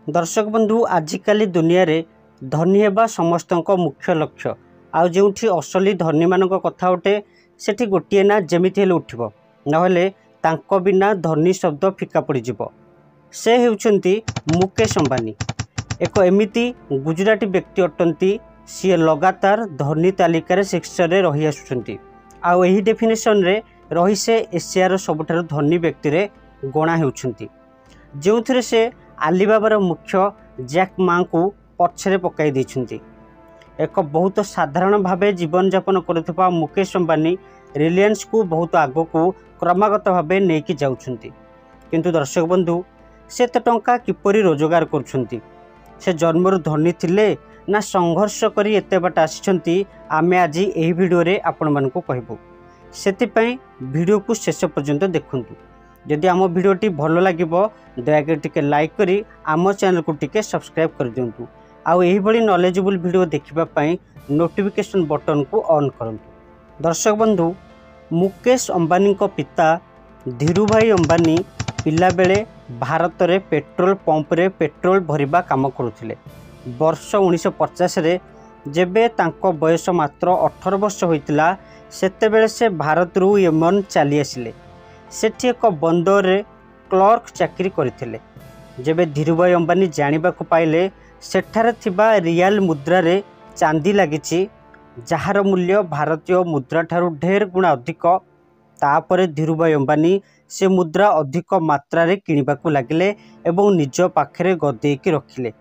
दर्शक बंधु आजिकाली दुनिया रे धनी हेबा समस्त मुख्य लक्ष्य आउ जोठी असली धनी मान कथा उठे सेठी गोटे ना जमीती हेले उठिबो नहले तांको बिना धनी शब्द फिका पड़ीजिब। से हेउछंती मुकेश अंबानी, एक एमिति गुजराती व्यक्ति अटंती सी लगातार धनी तालिकार शीर्षरे रही आसुछंती। आउ एही डेफिनेशन रे रही से एशियार सबुठारु धनी व्यक्ति रे गणा हेउछंती, जोंथिरे से आलीबाबार मुख्य जैक मा को पछरे पकाई देछंती। एक बहुत साधारण भावे जीवन यापन करुवा मुकेश अंबानी रिलायंस को बहुत आगो को क्रमागत भावे नेकी जाउछंती। किंतु दर्शक बंधु से टंका किपरि रोजगार करुछंती, से जन्मरु धनी थिले ना संघर्ष करी एते बाट आछंती, आमे आज एही वीडियो रे आपण मानकु कहबो। सेतिपई वीडियो को शेष पर्यंत देखंतु। जदि आम भिडियोटी भल लगे दयाकोरी टिके लाइक करी आम चैनल को टिके सब्सक्राइब कर दिंतु। आउ एही भली नॉलेजेबल वीडियो देखिबा नोटिफिकेशन बटन को ऑन करंतु। दर्शक बंधु मुकेश अंबानी को पिता धीरूभाई अंबानी पिला बेले भारत रे पेट्रोल पंप रे पेट्रोल भरिबा काम करुथिले। वर्ष 1950 रे जेबे तांको बयस मात्र 18 वर्ष होइतिला सेतेबेले से भारत रु यमन चली आसिले। सेठी एक बंदर रे क्लर्क चाकरी करथिले। जेबे धीरूभाई अंबानी जानिबाकु पाइले सेठारे थिबा रियल मुद्रा रे चांदी लागिछि जहार मूल्य भारतीय मुद्रा ठारू ढेर गुणा अधिक। तापरे धीरूभाई अंबानी से मुद्रा अधिक मात्रा रे किनिबाकु लागिले एवं निज पाखरे गदेकी रखिले।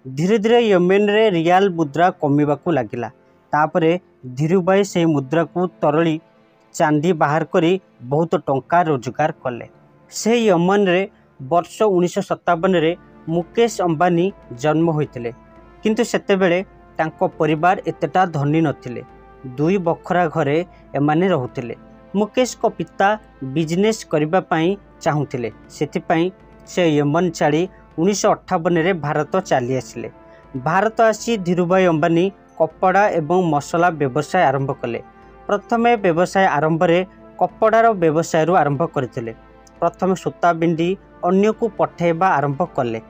धीरे धीरे यमेन रे रियल मुद्रा कमिबाकु लागिला। तापरे धीरूभाई से मुद्रा को तरली चांदी बाहर करी बहुत टंका रोजगार कले। से यमन रे वर्ष 1957 रे मुकेश अंबानी जन्म होइतिले, किंतु सेतेबेले तांको परिवार एतेटा धनी नथिले। दुई बखरा घरे एमाने रहुतिले। मुकेश को पिता बिजनेस करिबा पई चाहुतिले, सेथिपई से यमन छाड़ी 1958 रे भारत चली आसिले। भारत आसी धीरूभाई अंबानी कपड़ा एवं मसला व्यवसाय आरंभ कले। प्रथमे व्यवसाय आरंभ रे कपड़ार व्यवसाय आरंभ करथिले। प्रथमे सूता बिंदी अन्य को पठेबा आरंभ कले।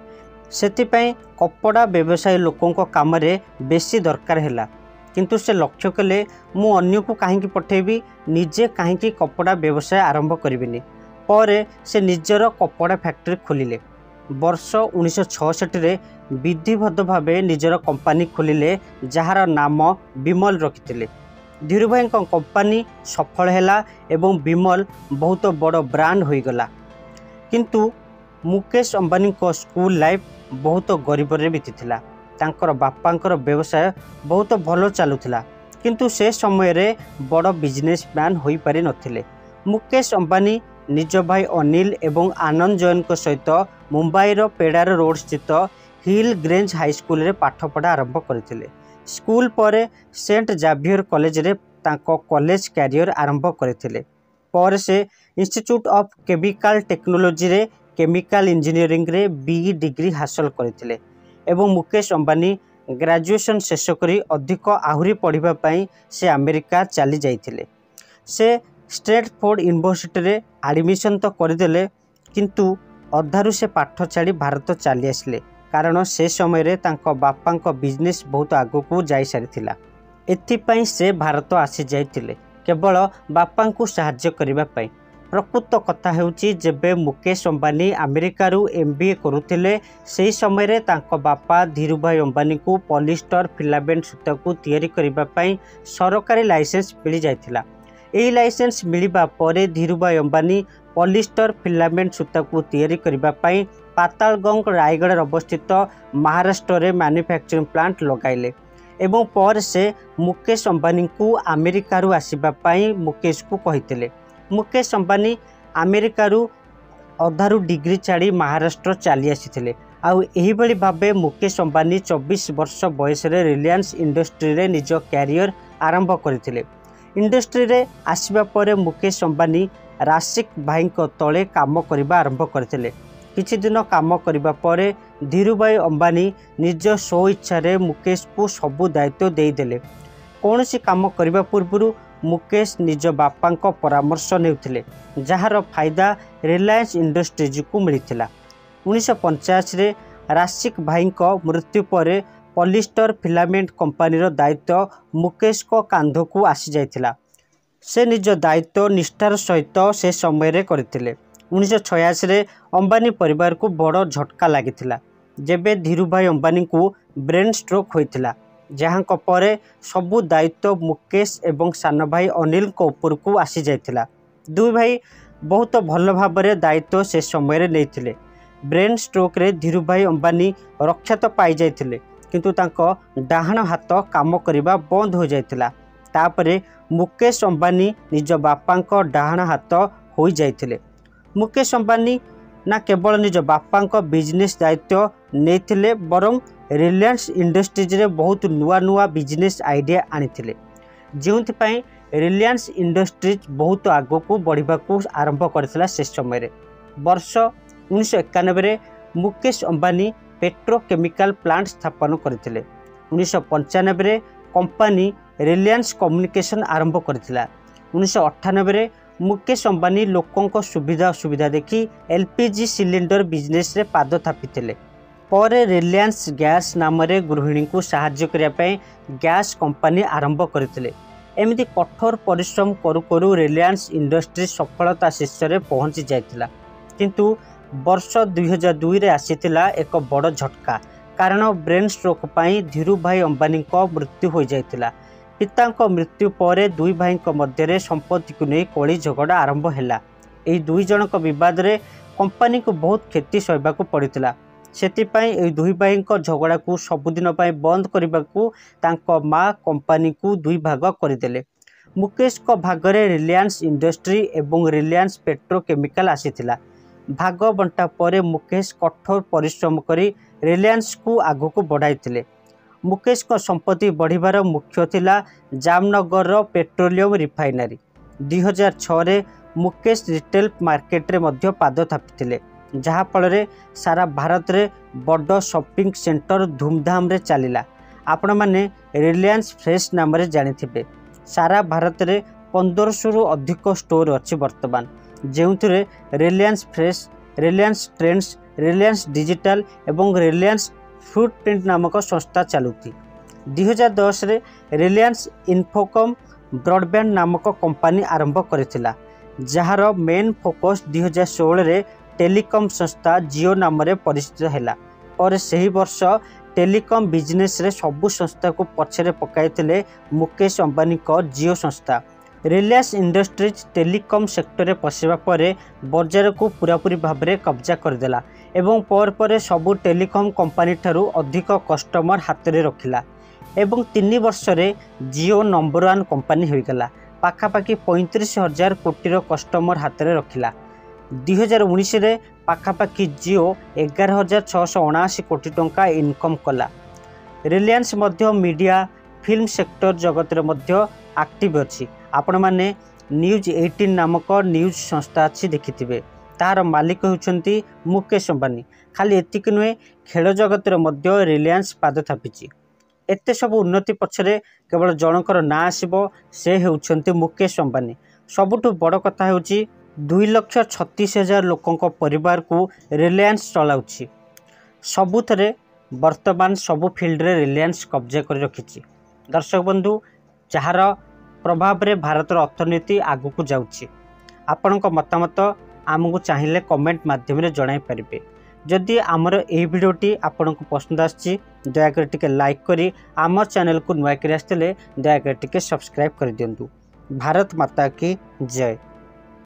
सेतिपई कपड़ा व्यवसाय लोकों को काम रे बेसी दरकार हैला, किंतु से लक्ष्य कले मु अन्य को काहेकि पठेबी, निजे काहेकि कपड़ा व्यवसाय आरंभ करिबिनी। परे से निजर कपड़ा फैक्ट्री खोलिले। वर्ष 1966 रे विधिबद्ध भावे निजर कंपनी खोलिले, जहार नाम विमल रखिथिले। धीरूभाई कंपनी सफल हैला एवं विमल बहुत बड़ ब्रांड हो गला। किंतु मुकेश अंबानी को स्कूल लाइफ बहुत गरीब रे बीतीथिला। तांकर बापांकर व्यवसाय बहुत भलो चलुथिला, किंतु से समय रे बड़ बिजनेसमैन होई पारि नथिले। मुकेश अंबानी निज भाई अनिल एवं आनंद जैन को सहित मुंबई रो पेडार रोड स्थित हिल ग्रेंज हाई स्कूल रे पाठ पढ़ा आरंभ करथिले। स्कूल परे सेंट जावियर कॉलेज रे तांको कॉलेज कैरियर आरंभ करथिले। पर से इंस्टीट्यूट ऑफ केमिकल टेक्नोलॉजी रे केमिकल इंजीनियरिंग रे बीई डिग्री हासिल करथिले एवं मुकेश अंबानी ग्रेजुएशन शेष करी अधिक आहुरी पढ़िबा पई से अमेरिका चली जाइथिले। से स्ट्रेटफोर्ड यूनिवर्सिटी रे एडमिशन तो करदेले, किंतु अधारु से पाठ छाड़ी भारत चली आसिले, कारण से समय रे तांको बापांको बिजनेस बहुत आगो को जाई सारिथिला। एथिपई से भारत आसी जाइथिले केवल बापांको सहाय्य करिबा पई। प्रकृत कथा हेउची जेबे मुकेश अंबानी अमेरिका रु एमबीए करुथिले, सेही समय रे तांको बापा धीरूभाई अंबानी को पॉलिस्टर फिलामेंट सूता को तैयारी करिबा पई सरकारी लाइसेंस मिली जाइथिला। एही लाइसेंस मिलिबा परे धीरूभाई अंबानी पॉलिस्टर फिलामेंट सूता को तैयारी करिबा पई पातालगंज रायगढ़ अवस्थित महाराष्ट्र रे मैन्युफैक्चरिंग प्लांट लगाइले एवं पर से मुकेश अंबानी को अमेरिका रु आसीबा पई मुकेश को कहिथिले। मुकेश अंबानी अमेरिका रु अधारु डिग्री छाड़ी महाराष्ट्र चली आसीथिले। आउ एही भली भाबे मुकेश अंबानी 24 वर्ष बयस रे रिलायंस इंडस्ट्री रे निज कैरियर आरंभ करथिले। इंडस्ट्री रे आसीबा परे मुकेश अंबानी राशिक भाई को तले काम करबा आरंभ करथिले। किछि दिन काम करबा परे धीरूभाई अंबानी निज स्व इच्छा रे मुकेश को सबु दायित्व दे देले। कोनोसी काम करबा पूर्वरु मुकेश निज बापांको परामर्श नेउथिले, जहार फायदा रिलायंस इंडस्ट्रीज को मिलिथिला। 1985 रे राशिक भाई मृत्यु पर पॉलिस्टर फिलामेंट कंपनी दायित्व मुकेश को कांध को आसी जाइथिला। से निज दायित्व निष्ठार सहित से समय करथिले। 1986 रे अंबानी परिवार को बड़ झटका लागिथिला जेबे धीरू भाई अंबानी को ब्रेन स्ट्रोक होइथिला, जहां परे सबु दायित्व मुकेश एवं सान भाई अनिल को ऊपर को आसी जाइथिला। दुई भाई बहुत भल भाव दायित्व से समय नहीं। ब्रेन स्ट्रोक रे धीरू भाई अंबानी रक्षा तो पाई जाइथिले, किंतु तांको डाहाण हाथ काम करिबा बंद हो जाइथिला। तापरे मुकेश अंबानी निज बापा डाहाण हाथ हो जाइथिले। मुकेश अंबानी ना केवल निज बापा बिजनेस दायित्व नहीं बरं रिलायंस इंडस्ट्रीज रे बहुत नुआ नुआ बिजनेस आइडिया आनिथिले, जोंथिपाई रिलायंस इंडस्ट्रीज बहुत आगो को बढ़िबा को आरंभ करथिला। से समय वर्ष 1991 रे मुकेश अंबानी पेट्रोकेमिकल प्लांट स्थापन करथिले। 1995 रे कंपनी रिलायंस कम्युनिकेशन आरंभ करथिला। 1998 रे मुकेश अंबानी लोकों को सुविधा असुविधा देखी एलपीजी सिलिंडर बिजनेस रे पाद थापिथिले। परे रिलायंस गैस नाम रे गृहिणी को साहाय्य करिया पय गैस कंपनी आरंभ करथिले। एमिति कठोर परिश्रम करू करू रिलायंस इंडस्ट्री सफलता शीर्ष रे पहुंची जाइथिला। किंतु वर्ष 2002 रे आसीथिला एक बड़ झटका, कारण ब्रेन स्ट्रोक पाई धीरू भाई अंबानी को मृत्यु हो जाइथिला। पिता मृत्यु पर दुई भाई मध्य संपत्ति को नहीं कली झगड़ा आरंभ हैला। एही दुई जन विवाद रे कंपनी को बहुत क्षति सहबाकू पड़िथिला। सेतिपाई एही दुई भाई झगड़ा को सबुदिन बंद करने को तांको माँ कंपनी को दुई भाग करदेले। मुकेश को भागरे रिलायंस इंडस्ट्री एवं रिलायंस पेट्रोकेमिकल आसीथिला। भाग बंटा पर मुकेश कठोर परिश्रम करी रिलायंस को आगो को बढ़ाइथिले। मुकेश को संपत्ति बढ़िबार मुख्य थिला जामनगर पेट्रोलियम रिफाइनरी। 2006 रे मुकेश रिटेल मार्केट रे मध्य पाद थापिथिले, जहाँ फल सारा भारत रे बड़ शॉपिंग सेंटर धूमधाम रे चलिला। आपण माने रिलायंस फ्रेश नाम रे जानिथिबे। सारा भारत रे 1500 रु अधिक स्टोर अच्छी वर्तमान, जेउथिरे Reliance fresh, Reliance trends, Reliance digital एवं रिलायंस फुटप्रिंट नामक संस्था चलुती। 2010 रे रिलायंस इन्फोकम ब्रॉडबैंड नामक कंपनी आरंभ करथिला, जार मेन फोकस 2016 रे टेलीकॉम संस्था जियो नाम रे परिचित हैला। और सही वर्ष टेलीकॉम बिजनेस रे सबु संस्था को पछरे पकाइथिले मुकेश अंबानी को जियो संस्था। रिलायंस इंडस्ट्रीज टेलीकॉम सेक्टर रे पसिबा परे बाजार को पूरापूरी भाव में कब्जा करदेला एवं पर सबु टेलीकॉम कंपनी ठारू अधिक कस्टमर हाथ में रखिला एवं 3 वर्ष रे जियो नंबर 1 कंपनी होईगला। पाखापाखि 35,000 कोटी कस्टमर हाथ में रखिला। 2019 रे पाखापाखि जियो 11,679 कोटी टंका इनकम कला। रिलायंस मध्य मीडिया फिल्म सेक्टर जगत रे मध्य एक्टिव अछि। आपण माने न्यूज 18 नामक न्यूज संस्था अच्छी देखिथिबे, तार मालिक होउछंती मुकेश अंबानी। खाली एतिक नुहे, खेल जगत रे मध्य रिलायंस पाद थापिछि। एते सब उन्नति पछरे केवल जनकर ना आसीबो, से होउछंती मुकेश अंबानी। सबुठु बड़ कथा होउछि 2,36,000 लोकंक परिवार को रिलायंस चलाउछि। सबुथरे वर्तमान सबु फील्ड रे रिलायंस कब्जा कर रखिछि। दर्शक बंधु, जार प्रभाव रे भारतर अर्थनीति आगु को जाउछि। आपणक मतामत आमको चाहिए कमेंट माध्यम रे जणाई परिबे। जदि आमर एही भिडियोटी आपनको पसंद आछि, दयाकर टिके लाइक करी आम चैनल को नुआ करी आस्तेले दयाकर टिके सब्सक्राइब कर दियंतु। भारत माता की जय।